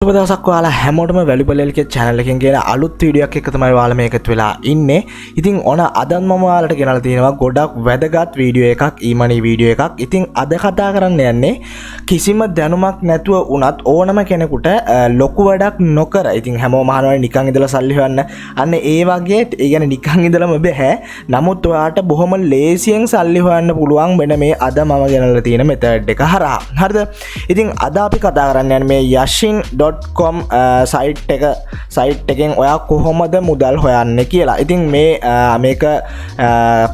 සුබ දවසක් ඔයාලා හැමෝටම වැලියබල් එල්කේ channel එකෙන් ගෙන අලුත් වීඩියෝ එකක් එක තමයි ඔයාලා මේකත් වෙලා ඉන්නේ. ඉතින් ඔන අදත් මම ඔයාලට ගෙනල්ලා තියෙනවා ගොඩක් වැදගත් වීඩියෝ එකක්, ඊමණි වීඩියෝ එකක්. ඉතින් අද කතා කරන්න යන්නේ කිසිම දැනුමක් නැතුව වුණත් ඕනම කෙනෙකුට ලොකු වැඩක් නොකර. ඉතින් හැමෝම අහනවා නිකන් ඉඳලා සල්ලි හොයන්න. අන්න ඒ වගේ ඒ කියන්නේ නිකන් ඉඳලාම බෑ. නමුත් ඔයාට බොහොම ලේසියෙන් සල්ලි හොයන්න පුළුවන් මෙන්න මේ අද මම ගෙනල්ලා තියෙන මෙතඩ් එක හරහා. හරිද? ඉතින් අද අපි කතා කරන්න යන්නේ මේ yazing.com සයිට් එකෙන් ඔයා කොහොමද මුදල් හොයන්නේ කියලා. ඉතින් මේක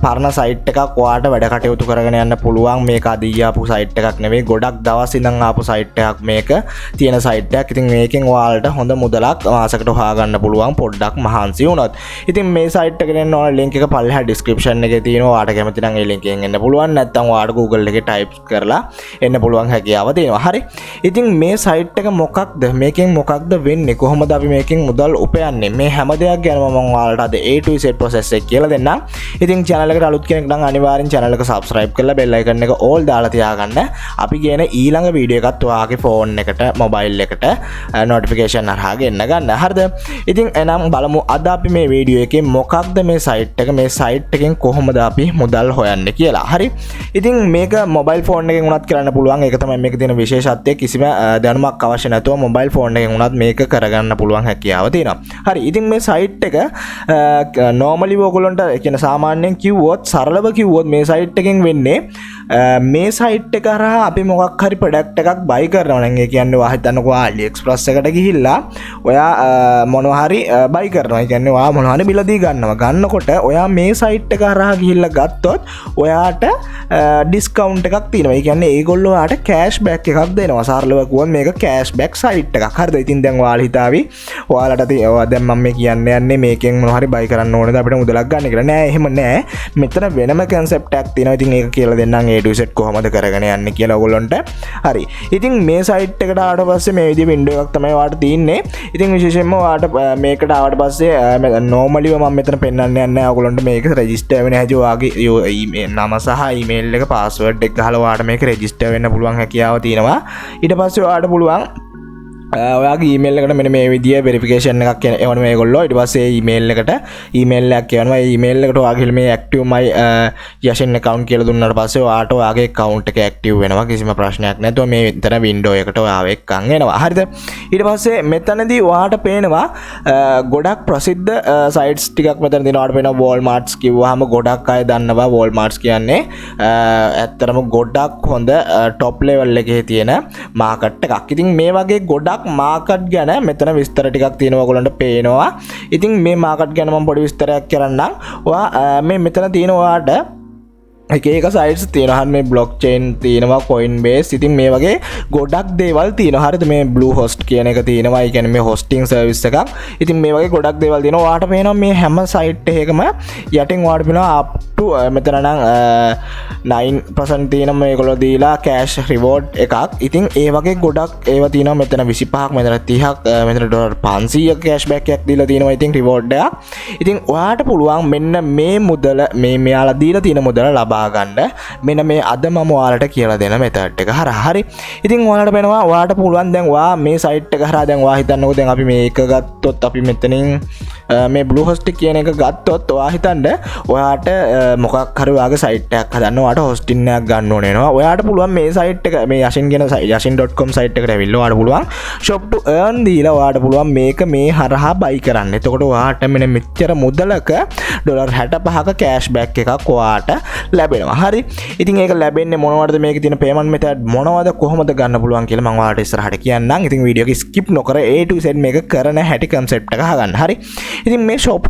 පරණ සයිට් එකක්, ඔයාට වැඩ කටයුතු කරගෙන යන්න පුළුවන්. මේක අදී ආපු සයිට් එකක් නෙවෙයි, ගොඩක් දවස් ඉඳන් ආපු සයිට් එකක් මේක. තියෙන සයිට් එකක්. ඉතින් මේකෙන් ඔයාලට හොඳ මුදලක් මාසකට හොයාගන්න පුළුවන් පොඩ්ඩක් මහන්සි වුණොත්. ඉතින් මේ සයිට් එකට එන්න ඕන link එක පල්ලෙහා description එකේ තියෙනවා. ඔයාට කැමති නම් ඒ link එකෙන් එන්න පුළුවන්. නැත්නම් ඔයාට Google එකේ type කරලා එන්න පුළුවන් හැකියාව තියෙනවා. හරි. ඉතින් මේ සයිට් එක මොකක්ද? මේකෙන් මොකක්ද වෙන්නේ? කොහොමද අපි මේකෙන් මුදල් උපයන්නේ? මේ හැම දෙයක් ගැනම මම ඔයාලට අද A to Z process එක කියලා දෙන්නම්. ඉතින් channel එකට අලුත් කෙනෙක් නම් අනිවාර්යෙන් channel එක subscribe කරලා bell icon එක all දාලා තියාගන්න. අපි කියන ඊළඟ වීඩියෝ එකත් ඔයාගේ phone එකට, mobile එකට notification හරහා ගෙන්න ගන්න. හරිද? ඉතින් එනම් බලමු අද අපි මේ වීඩියෝ එකේ මොකක්ද මේ site එක, මේ site එකෙන් කොහොමද අපි මුදල් හොයන්නේ කියලා. හරි. ඉතින් මේක mobile phone එකෙන් උනත් කරන්න පුළුවන්. ඒක තමයි මේකේ තියෙන විශේෂත්වය. කිසිම දැනුමක් අවශ්‍ය නැතුව mobile phone එකෙන් උනත් මේක කරගන්න පුළුවන් හැකියාව තියෙනවා. හරි. ඉතින් මේ site එක normally ඔයගොල්ලන්ට කියන සාමාන්‍යයෙන් කිව්වොත්, සරලව කිව්වොත් මේ site එකෙන් වෙන්නේ මේ site එක හරහා අපි මොකක් හරි product එකක් buy කරනවා නම්, ඒ කියන්නේ ඔයා හිතන්නකෝ AliExpress එකට ගිහිල්ලා ඔයා මොනවා හරි buy කරනවා. ඒ කියන්නේ ඔයා මොනවා හරි බිලදී ගන්නවා. ගන්නකොට ඔයා මේ site එක හරහා ගිහිල්ලා ගත්තොත් ඔයාට discount එකක් තියෙනවා. ඒ කියන්නේ ඒගොල්ලෝ ඔයාට cashback එකක් දෙනවා. සරලව කිව්වොත් මේක cashback site එකක්. හරිද? ඉතින් දැන් ඔයාලා හිතාවි ඔයාලට දැන් මම මේ කියන්න යන්නේ මේකෙන් මොනවා හරි buy කරන්න ඕනේද අපිට මුදලක් ගන්න කියලා. නෑ, එහෙම නෑ. මෙතන වෙනම concept එකක් තියෙනවා. ඉතින් ඒක කියලා දෙන්නම් A to Z කොහොමද කරගෙන යන්නේ කියලා ඔයගොල්ලන්ට. හරි. ඉතින් මේ site එකට ආවට පස්සේ මේ විදිහේ window එකක් තමයි ඔයාලට තියෙන්නේ. ඉතින් විශේෂයෙන්ම ඔයාලට මේකට ආවට පස්සේ normally මම මෙතන පෙන්නන්න යන්නේ නැහැ. ඔයගොල්ලන්ට මේක register වෙන්න හැටි ඔයාගේ නම සහ email එක password එක ගහලා ඔයාලට මේක register වෙන්න පුළුවන් හැකියාව තියෙනවා. ඊට පස්සේ ඔයාලට පුළුවන් ඔයාගේ ඊමේල් එකට මෙන්න මේ විදිය වෙරිෆිකේෂන් එකක් එවනවා මේගොල්ලෝ. ඊට පස්සේ ඊමේල් එකට ඊමේල් එකක් එවනවා. ඒ ඊමේල් එකට ඔයාගේ මේ active my yazing account කියලා දුන්නාට පස්සේ ඔයාට ඔයාගේ account එක active වෙනවා. කිසිම ප්‍රශ්නයක් නැතුව මේ විතර window එකට ඔයාව එක්කන් එනවා. හරිද? ඊට පස්සේ මෙතනදී ඔයාට පේනවා ගොඩක් ප්‍රසිද්ධ sites ටිකක් මෙතන දෙනවා. ඔයාට පේනවා Walmart කිව්වහම ගොඩක් අය දන්නවා. Walmart කියන්නේ ඇත්තටම ගොඩක් හොඳ top level එකේ තියෙන market එකක්. ඉතින් මේ වගේ ගොඩක් මාකට් ගැන මෙතන විස්තර ටිකක් තියෙනවා. ඔයගොල්ලන්ට පේනවා. ඉතින් මේ මාකට් ගැන මම පොඩි විස්තරයක් කරන්නම්. ඔයා මේ මෙතන තියෙන ඔයාට එක sites තියෙනවා. මේ blockchain තියෙනවා, Coinbase. ඉතින් මේ වගේ ගොඩක් දේවල් තියෙනවා. හරිද? මේ Bluehost කියන එක තියෙනවා. ඒ කියන්නේ මේ hosting service එකක්. ඉතින් මේ වගේ ගොඩක් දේවල් තියෙනවා. ඔයාට පේනවා මේ හැම site එකකම යටින් ඔයාට පේනවා up to මෙතන නම් 9% තියෙනවා මේගොල්ලෝ දීලා cash reward එකක්. ඉතින් ඒ වගේ ගොඩක් ඒවා තියෙනවා. මෙතන 25ක්, මෙතන 30ක්, මෙතන $500 cashback එකක් දීලා තියෙනවා. ඉතින් reward එකක්. ඉතින් ඔයාට පුළුවන් මෙන්න මේ මුදල මේ මෙයාලා දීලා තියෙන මුදල ලබා ගන්න මෙන්න මේ අද මම ඔයාලට කියලා දෙන මෙතඩ් එක හරහා. හරි. ඉතින් ඔයාලට වෙනවා ඔයාට පුළුවන් දැන් ඔයා මේ site එක හරහා දැන් ඔයා හිතන්නකෝ දැන් අපි මේක ගත්තොත් අපි මෙතනින් මේ Bluehost කියන එක ගත්තොත් ඔයා හිතන්න ඔයාට මොකක් හරි ඔයාගේ site එකක් හදන්න ඔයාට hosting එකක් ගන්න ඕනේ වෙනවා. ඔයාට පුළුවන් මේ site එක මේ yazing කියන yazing.com site එකට ඇවිල්ලා ඔයාට පුළුවන් shop to earn දීලා ඔයාට පුළුවන් මේක මේ හරහා buy කරන්න. එතකොට ඔයාට මෙන්න මෙච්චර මුදලක $65ක cashback එකක් ඔයාට ලැබෙනවා. හරි. ඉතින් ඒක ලැබෙන්නේ මොනවටද? මේකේ තියෙන payment method මොනවද, කොහොමද ගන්න පුළුවන් කියලා මම ඔයාලට ඉස්සරහට කියන්නම්. ඉතින් වීඩියෝ එක skip නොකර A to Z මේක කරන හැටි concept එක අහගන්න. හරි. ඉතින් මේ shop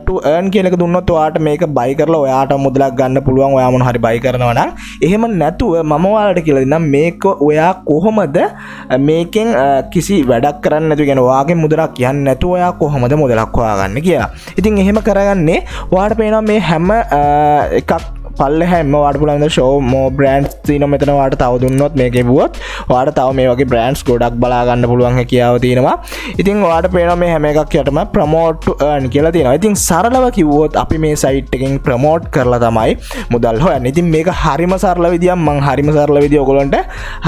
to earn කියන එක දුන්නොත් ඔයාට මේක buy කරලා ඔයාට මුදලක් ගන්න පුළුවන්. ඔයා මොන හරි buy කරනවා නම්. එහෙම නැතුව මම ඔයාලට කියලා දෙන්නම් මේක ඔයා කොහොමද මේකෙන් කිසි වැඩක් කරන්නේ නැතුව කියන ඔයාගේ මුදලක් යන්නේ නැතුව ඔයා කොහොමද මුදලක් හොයාගන්නේ කියලා. ඉතින් එහෙම කරගන්නේ ඔයාට පේනවා මේ හැම එකක් පල්ලෙහාම ඔයාලට පුළුවන් show more brands තියෙනවා මෙතන ඔයාලට තව දුන්නොත් මේකේ වුවොත් ඔයාලට තව මේ වගේ brands ගොඩක් බලා ගන්න පුළුවන් හැකියාව තියෙනවා. ඉතින් ඔයාලට පේනවා මේ හැම එකක් යටම promote to earn කියලා තියෙනවා. ඉතින් සරලව කිව්වොත් අපි මේ site එකෙන් promote කරලා තමයි මුදල් හොයන්නේ. ඉතින් මේක හරිම සරල විදියක් මම හරිම සරල විදිය ඔයගොල්ලන්ට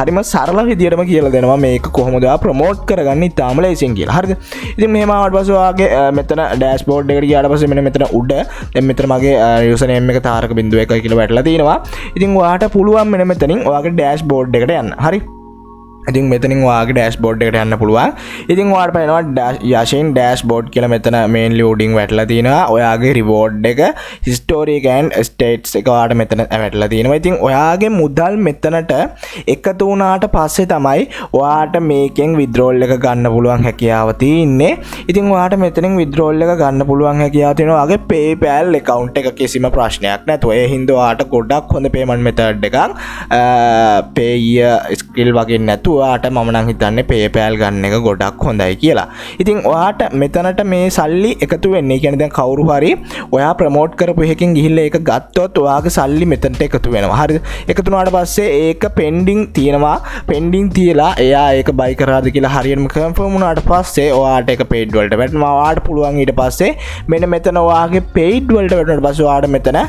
හරිම සරල විදියටම කියලා දෙනවා මේක කොහොමද ඔයා promote කරගන්නේ ඉතාලම ලේසියෙන් කියලා. හරිද? ඉතින් මෙහෙම ආවට පස්සේ ඔයාගේ මෙතන dashboard එකට ගියාට පස්සේ මෙතන උඩ දැන් මෙතන මගේ username එක තාරක 01 කියලා වැටලා තියෙනවා. ඉතින් ඔයාට පුළුවන් මෙතනින් ඔයාගේ dashboard එකට යන්න. හරි? ඉතින් මෙතනින් ඔයාගේ dashboard එකට යන්න පුළුවන්. ඉතින් ඔයාලට පේනවා yazing dashboard කියලා මෙතන main loading වැටලා තියෙනවා. ඔයාගේ reward එක historic and states එක ඔයාලට මෙතන වැටලා තියෙනවා. ඉතින් ඔයාගේ මුදල් මෙතනට එකතු වුණාට පස්සේ තමයි ඔයාට මේකෙන් withdrawal එක ගන්න පුළුවන් හැකියාව තියෙන්නේ. ඉතින් ඔයාට මෙතනින් withdrawal එක ගන්න පුළුවන් හැකියාව තියෙනවා ඔයාගේ PayPal account එක කිසිම ප්‍රශ්නයක් නැතුව. ඒ හින්දා ඔයාට ගොඩක් හොඳ payment method එකක් pay skill වගේ නැතුව ඔයාට මම නම් හිතන්නේ PayPal ගන්න එක ගොඩක් හොඳයි කියලා. ඉතින් ඔයාට මෙතනට මේ සල්ලි එකතු වෙන්නේ. ඒ කියන්නේ දැන් කවුරු හරි ඔයා ප්‍රොමෝට් කරපු එකකින් ගිහිල්ලා ඒක ගත්තොත් ඔයාගේ සල්ලි මෙතනට එකතු වෙනවා. හරිද? එකතු වුණාට පස්සේ ඒක pending තියෙනවා. pending තියලා එයා ඒක buy කරාද කියලා හරියටම confirm වුණාට පස්සේ ඔයාට ඒක paid වලට වැටෙනවා. ඔයාට පුළුවන් ඊට පස්සේ මෙන්න මෙතන ඔයාගේ paid වලට වැටුණාට පස්සේ ඔයාට මෙතන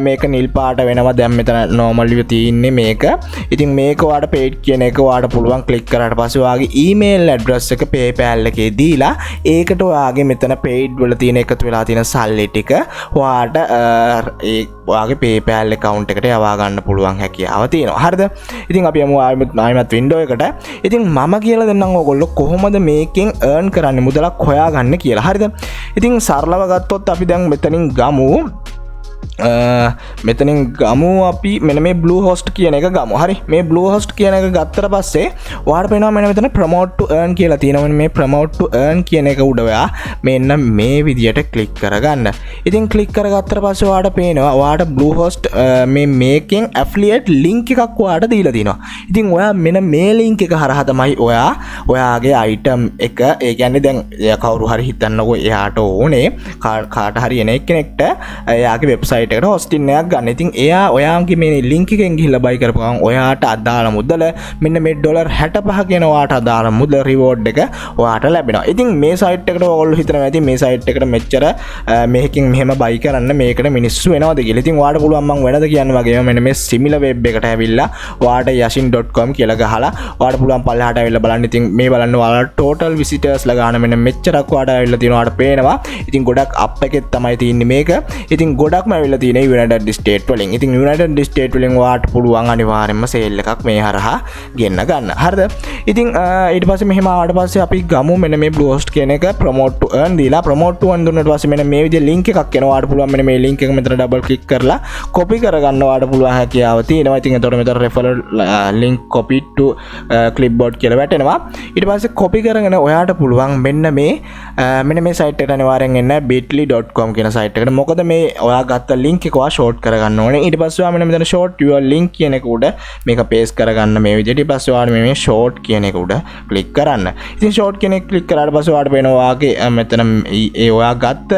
මේක නිල් පාට වෙනවා. දැන් මෙතන normal view තියෙන්නේ මේක. ඉතින් මේක ඔයාට paid කියන එක ඔයාට පුළුවන් ක්ලික් කරාට පස්සේ ඔයාගේ email address එක PayPal එකේ දීලා ඒකට ඔයාගේ මෙතන paid වල තියෙන එකතු වෙලා තියෙන සල්ලි ටික ඔයාට ඒ ඔයාගේ PayPal account එකට යවා ගන්න පුළුවන් හැකියාව තියෙනවා. හරිද? ඉතින් අපි යමු ආයෙත් window එකට. ඉතින් මම කියලා දෙන්නම් ඔයගොල්ලෝ කොහොමද මේකෙන් earn කරන්නේ මුදලක් හොයාගන්න කියලා. හරිද? ඉතින් සරලව ගත්තොත් අපි දැන් මෙතනින් ගමු අපි මෙන්න මේ Bluehost කියන එක ගමු. හරි? මේ Bluehost කියන එක ගත්තට පස්සේ ඔයාලට පේනවා මෙතන promote to earn කියලා තියෙනවා. මේ promote to earn කියන එක උඩ ඔයා මෙන්න මේ විදියට ක්ලික් කරගන්න. ඉතින් ක්ලික් කරගත්තට පස්සේ ඔයාලට පේනවා ඔයාලට Bluehost මේකෙන් affiliate link එකක් ඔයාලට දීලා තිනවා. ඉතින් ඔයා මෙන්න මේ link එක හරහා තමයි ඔයාගේ item එක ඒ කියන්නේ දැන් කවුරු හරි හිතන්නකෝ එයාට ඕනේ කාට හරි එන කෙනෙක්ට එයාගේ website එකට hosting එකක් ගන්න. ඉතින් එයා ඔයාගේ මේ link එකෙන් ගිහිල්ලා buy කරපු ගමන් ඔයාට අදාළ මුදල මෙන්න මේ $65 කියන ඔයාට අදාළ මුදල reward එක ඔයාට ලැබෙනවා. ඉතින් මේ site එකට ඔයගොල්ලෝ හිතනවා ඇති මේ site එකට මෙච්චර මේකෙන් මෙහෙම buy කරන්න මේකට මිනිස්සු වෙනවද කියලා. ඉතින් ඔයාට පුළුවන් මම වෙනද කියන වගේම මෙන්න මේ similar web එකට ඇවිල්ලා ඔයාට yazing.com කියලා ගහලා ඔයාට පුළුවන් පල්ලෙහාට ඇවිල්ලා බලන්න. ඉතින් මේ බලන්න ඔයාලා total visitors ලා ගන්න මෙන්න මෙච්චරක් ඔයාට ඇවිල්ලා තියෙනවා. ඔයාට පේනවා. ඉතින් ගොඩක් up එකෙත් තමයි තියෙන්නේ මේක. ඉතින් ගොඩක්ම ඇවිල්ලා තියෙන United States වලින්. ඉතින් United States වලින් ඔයාට පුළුවන් අනිවාර්යයෙන්ම sale එකක් මේ හරහා ගෙන්න ගන්න. හරිද? ඉතින් ඊට පස්සේ මෙහෙම ආවට පස්සේ අපි ගමු මෙන්න මේ Bluehost කියන එක promote to earn දීලා promote to earn දුන්නාට පස්සේ මෙන්න මේ විදිහේ link එකක් එනවා. ඔයාට පුළුවන් මෙන්න මේ link එක මෙතන double click කරලා copy කරගන්න ඔයාට පුළුවන් හැකියාව තියෙනවා. ඉතින් එතකොට මෙතන referral link copy to clipboard කියලා වැටෙනවා. ඊට පස්සේ copy කරගෙන ඔයාට පුළුවන් මෙන්න මේ site එකට අනිවාර්යෙන් එන්න bit.ly.com කියන site එකට. මොකද මේ ඔයා ගත්ත link එක ඔයා short කරගන්න ඕනේ. ඊට පස්සේ ඔයා මෙතන short your link කියන එක උඩ මේක paste කරගන්න මේ විදිහට. ඊට පස්සේ ඔයාලා මේ short කියන එක උඩ click කරන්න. ඉතින් short කියන එක click කරාට පස්සේ ඔයාලට වෙනවා ඔයාගේ මෙතන ඒ ඔයා ගත්ත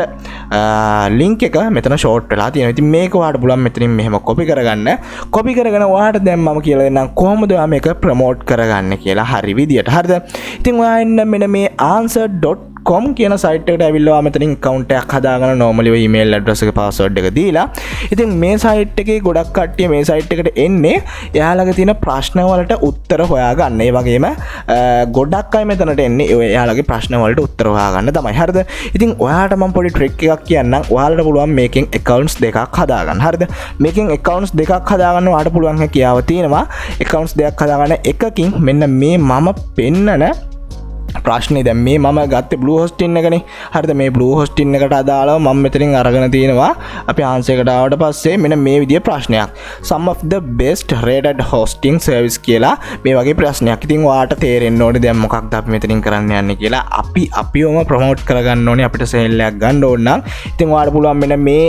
link එක මෙතන short වෙලා තියෙනවා. ඉතින් මේක ඔයාලට පුළුවන් මෙතනින් මෙහෙම copy කරගන්න. copy කරගෙන ඔයාලට දැන් මම කියලා දෙන්නම් කොහොමද ඔයා මේක promote කරගන්න කියලා හරි විදියට. හරිද? ඉතින් ඔයා එන්න මෙන්න මේ answer.com කියන site එකට ඇවිල්ලා මෙතනින් account එකක් හදාගන්න normally ඔය email address එක password එක දීලා. ඉතින් මේ site එකේ ගොඩක් කට්ටිය මේ site එකට එන්නේ එයාලගේ තියෙන ප්‍රශ්න වලට උත්තර හොයාගන්න. ඒ වගේම ගොඩක් අය මෙතනට එන්නේ එයාලගේ ප්‍රශ්න වලට උත්තර හොයාගන්න තමයි. හරිද? ඉතින් ඔයාලට මම පොඩි trick එකක් කියන්නම්. ඔයාලට පුළුවන් මේකෙන් accounts දෙකක් හදාගන්න. හරිද? මේකෙන් accounts දෙකක් හදාගන්න ඔයාලට පුළුවන් හැකියාව තියෙනවා. accounts දෙකක් හදාගන්න එකකින් මෙන්න මේ මම පෙන්නන ප්‍රශ්නේ දැන් මේ මම ගත්තේ Bluehost එකනේ. හරිද? මේ Bluehost එකට අදාළව මම මෙතනින් අරගෙන තියෙනවා. අපි answer එකට ආවට පස්සේ මෙන්න මේ විදිහේ ප්‍රශ්නයක්. Some of the best rated hosting service කියලා මේ වගේ ප්‍රශ්නයක්. ඉතින් ඔයාට තේරෙන්න ඕනේ දැන් මොකක්ද අපි මෙතනින් කරන්න යන්නේ කියලා. අපිවම ප්‍රොමෝට් කරගන්න ඕනේ. අපිට sale එකක් ගන්න ඕන නම් ඉතින් ඔයාට පුළුවන් මෙන්න මේ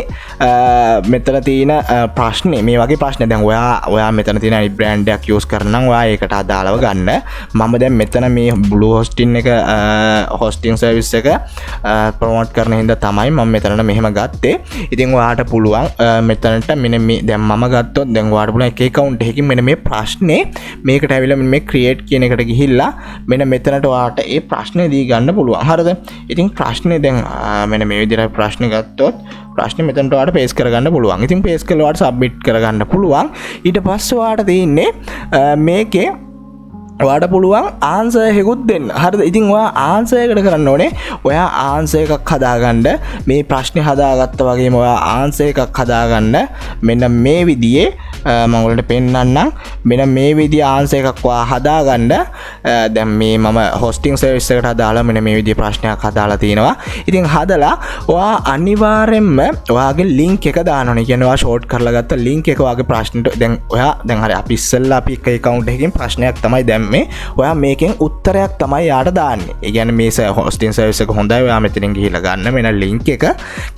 මෙතන තියෙන ප්‍රශ්නේ මේ වගේ ප්‍රශ්න දැන් ඔයා මෙතන තියෙන brand එකක් use කරනවා නම් ඔයා ඒකට අදාළව ගන්න. මම දැන් මෙතන මේ Bluehost dropshipping එක hosting service එක promote කරන හින්දා තමයි මම මෙතනට මෙහෙම ගත්තේ. ඉතින් ඔයාට පුළුවන් මෙතනට මෙන්න මේ දැන් මම ගත්තොත් දැන් ඔයාට පුළුවන් එක account එකකින් මෙන්න මේ ප්‍රශ්නේ මේකට ඇවිල්ලා මෙන්න මේ create කියන එකට ගිහිල්ලා මෙන්න මෙතනට ඔයාට ඒ ප්‍රශ්නේ දී ගන්න පුළුවන්. හරිද? ඉතින් ප්‍රශ්නේ දැන් මෙන්න මේ විදිහට ප්‍රශ්නේ ගත්තොත් ප්‍රශ්නේ මෙතනට ඔයාට paste කරගන්න පුළුවන්. ඉතින් paste කරලා ඔයාට submit කරගන්න පුළුවන්. ඊට පස්සේ ඔයාට තියෙන්නේ මේකේ ඔයාට පුළුවන් ආන්සර් එකකුත් දෙන්න. හරිද? ඉතින් ඔයා ආන්සර් එකකට කරන්න ඕනේ ඔයා ආන්සර් එකක් හදාගන්න. මේ ප්‍රශ්නේ හදාගත්තා වගේම ඔයා ආන්සර් එකක් හදාගන්න. මෙන්න මේ විදිහේ මම ඔයාලට පෙන්නන්නම්. මෙන්න මේ විදිහේ ආන්සර් එකක් ඔයා හදාගන්න. දැන් මේ මම hosting service එකට හදාලා මෙන්න මේ විදිහේ ප්‍රශ්නයක් හදාලා තිනවා. ඉතින් හදලා ඔයා අනිවාර්යෙන්ම ඔයාගේ link එක දාන්න ඕනේ. කියන්නේ ඔයා short කරලා ගත්ත link එක ඔයාගේ ප්‍රශ්නෙට දැන් ඔයා දැන් හරි අපි ඉස්සෙල්ලා අපි එක account එකකින් ප්‍රශ්නයක් තමයි දැන් ඔයා මේකෙන් උත්තරයක් තමයි යාට දාන්නේ. ඒ කියන්නේ මේ hosting service එක හොඳයි ඔයා මෙතනින් ගිහිල්ලා ගන්න මෙන්න link එක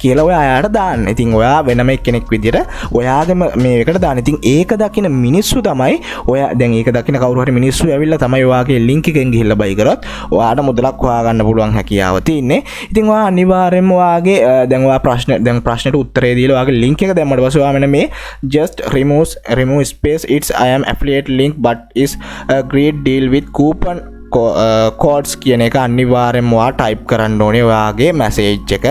කියලා ඔයා යාට දාන්න. ඉතින් ඔයා වෙනම කෙනෙක් විදියට ඔයාගේම මේකට දාන්න. ඉතින් ඒක දකින මිනිස්සු තමයි ඔයා දැන් ඒක දකින කවුරු හරි මිනිස්සු ඇවිල්ලා තමයි ඔයාගේ link එකෙන් ගිහිල්ලා buy කරොත් ඔයාට මුදලක් හොයාගන්න පුළුවන් හැකියාව තියෙන්නේ. ඉතින් ඔයා අනිවාර්යෙන්ම ඔයාගේ දැන් ඔයා ප්‍රශ්නෙට උත්තරේ දීලා ඔයාගේ link එක දැම්මට පස්සේ ඔයා මෙන්න මේ just remove space it's I am affiliate link but is a great deal with coupon codes කියන එක අනිවාර්යෙන්ම ඔයා type කරන්න ඕනේ ඔයාගේ message එක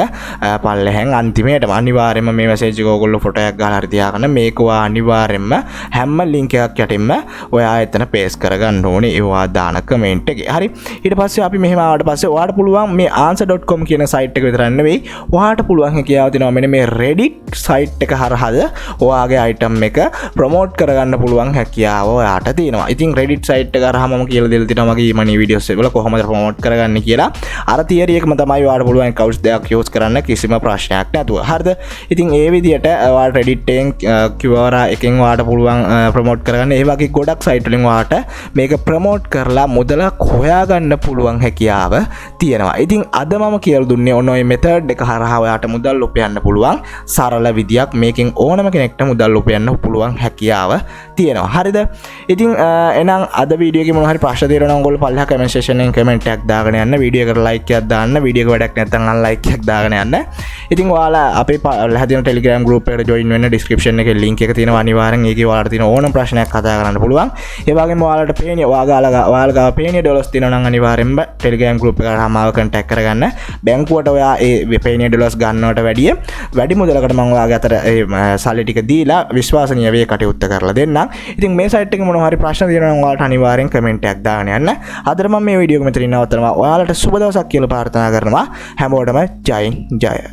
පල්ලෙහෙන් අන්තිමේටම අනිවාර්යෙන්ම මේ message එක ඔයගොල්ලෝ ෆොටෝ එකක් ගහලා හරි තියාගන්න. මේක ඔයා අනිවාර්යෙන්ම හැම link එකක් යටින්ම ඔයා එතන paste කරගන්න ඕනේ ඒ ඔයා දාන comment එකේ. හරි. ඊට පස්සේ අපි මෙහෙම ආවට පස්සේ ඔයාට පුළුවන් මේ answer.com කියන site එක විතරක් නෙවෙයි ඔයාට පුළුවන් හැකියාව තියෙනවා මෙන්න මේ Reddit site එක හරහාද ඔයාගේ item එක promote කරගන්න පුළුවන් හැකියාව ඔයාට තියෙනවා. ඉතින් Reddit site එක හරහා මම කියලා දෙලා තියෙනවා මගේ videos වල කොහොමද ප්‍රොමෝට් කරගන්න කියලා අර තියරි එකම තමයි ඔයාලට පුළුවන් accounts දෙකක් use කරන්න කිසිම ප්‍රශ්නයක් නැතුව. හරිද? ඉතින් ඒ විදිහට ඔයාලට Reddit එකෙන් Quora එකෙන් ඔයාලට පුළුවන් ප්‍රොමෝට් කරගන්න. ඒ වගේ ගොඩක් site වලින් ඔයාලට මේක ප්‍රොමෝට් කරලා මුදලක් හොයාගන්න පුළුවන් හැකියාව තියෙනවා. ඉතින් අද මම කියලා දුන්නේ ඔන්න ඔය method එක හරහා ඔයාලට මුදල් උපයන්න පුළුවන් සරල විදියක්. මේකෙන් ඕනම කෙනෙක්ට මුදල් උපයන්න පුළුවන් හැකියාව තියෙනවා. හරිද? ඉතින් එහෙනම් අද වීඩියෝ එකේ මොන හරි ප්‍රශ්න තියෙනවා නම් ඔයගොල්ලෝ පල්ලෙහා comment section එකෙන් comment එකක් දාගෙන යන්න. වීඩියෝ එකට like එකක් දාන්න. වීඩියෝ එක වැඩක් නැත්නම් unlike එකක් දාගෙන යන්න. ඉතින් ඔයාලා අපේ හැදින Telegram group එකට join වෙන්න description එකේ link එක තියෙනවා. අනිවාර්යෙන් ඒකේ ඔයාලට තියෙන ඕනම ප්‍රශ්නයක් කතා කරන්න පුළුවන්. ඒ වගේම ඔයාලට පේන්නේ ඔයාලා ගාව පේන්නේ ඩොලර්ස් තියෙනවා නම් අනිවාර්යෙන්ම Telegram group එකට මාව contact කරගන්න. බැංකුවට ඔයා ඒ පේන්නේ ඩොලර්ස් ගන්නවට වැඩි මුදලකට මම ඔයාගේ අතර ඒ සල්ලි ටික දීලා විශ්වාසනීය වේ කටයුත්ත කරලා දෙන්නම්. ඉතින් මේ site එකේ මොනවා හරි ප්‍රශ්න තියෙනවා නම් ඔයාලට අනිවාර්යෙන් comment එකක් දාගෙන යන්න. අදට මම මේ වීඩියෝ එක මෙතනින් නවත්තනවා. ඔයාලට සුබ දවසක් කියලා ප්‍රාර්ථනා කරනවා. හැමෝටම ජය ජය.